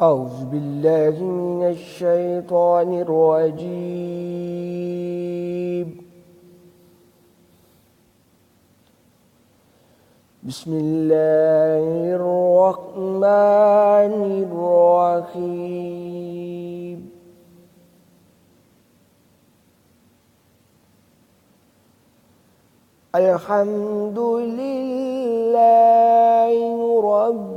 أعوذ بالله من الشيطان الرجيم. بسم الله الرحمن الرحيم. الحمد لله رب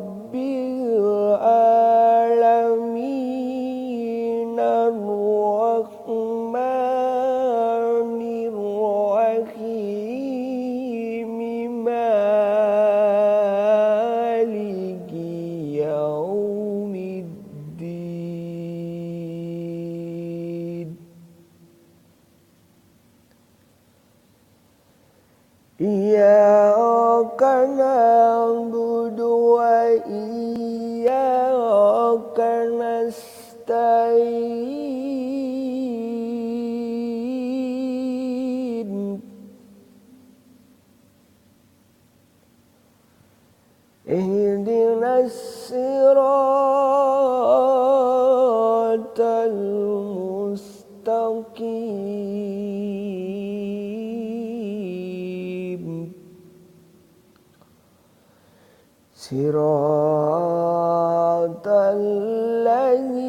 العالمين الرحمن الرحيم مالك يوم الدين. إياك نعبد وإياك نستعين. اهدنا الصراط المستقيم، صراط الذين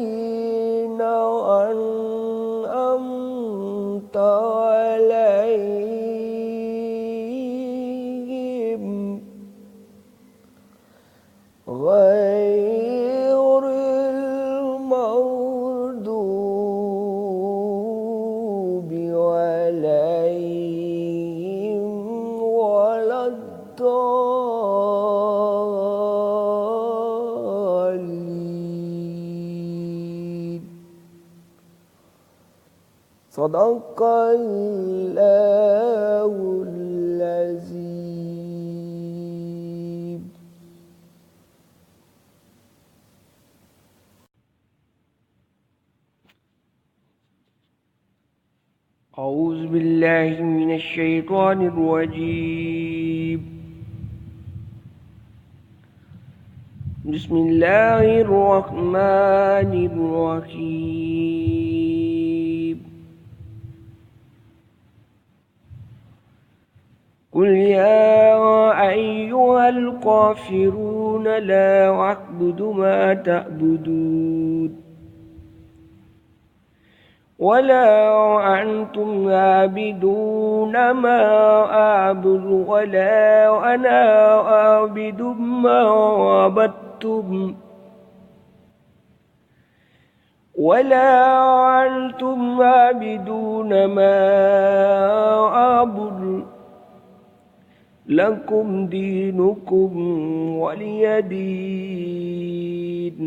أنعمت عليهم غير المغضوب عليهم ولا الضالين. صدق الله العظيم. أعوذ بالله من الشيطان الرجيم. بسم الله الرحمن الرحيم. قل يا أيها الكافرون لا أعبد ما تعبدون ولا أنتم عابدون ما أعبد ولا أنا عابد ما عبدتم ولا أنتم عابدون ما أعبد لكم دينكم ولي دين.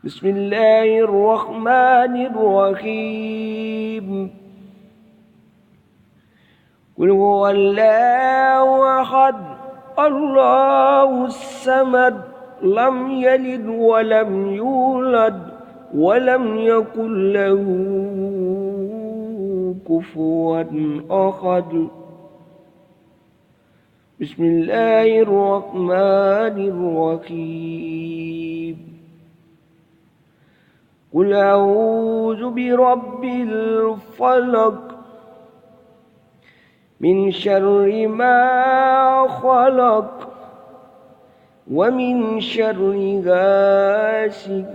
بسم الله الرحمن الرحيم. قل هو الله أحد الله الصمد لم يلد ولم يولد ولم يكن له كفوا أحد. بسم الله الرحمن الرحيم. قل أعوذ برب الفلق من شر ما خلق ومن شر غاسق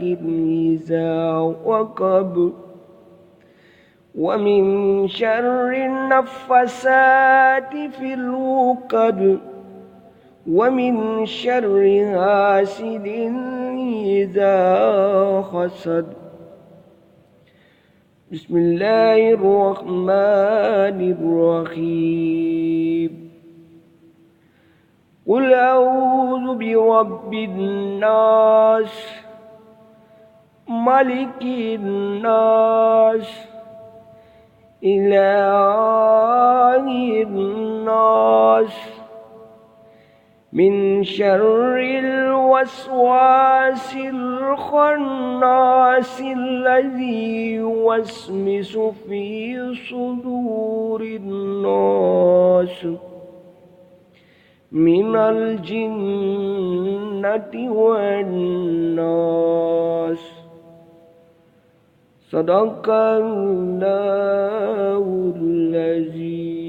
إذا وقب ومن شر النفاثات في العقد ومن شر حاسد إذا حسد. بسم الله الرحمن الرحيم. قل أعوذ برب الناس ملك الناس إله الناس من شر الوسواس الخناس الذي يوسوس في صدور الناس من الجنة والناس. صدق الله العظيم.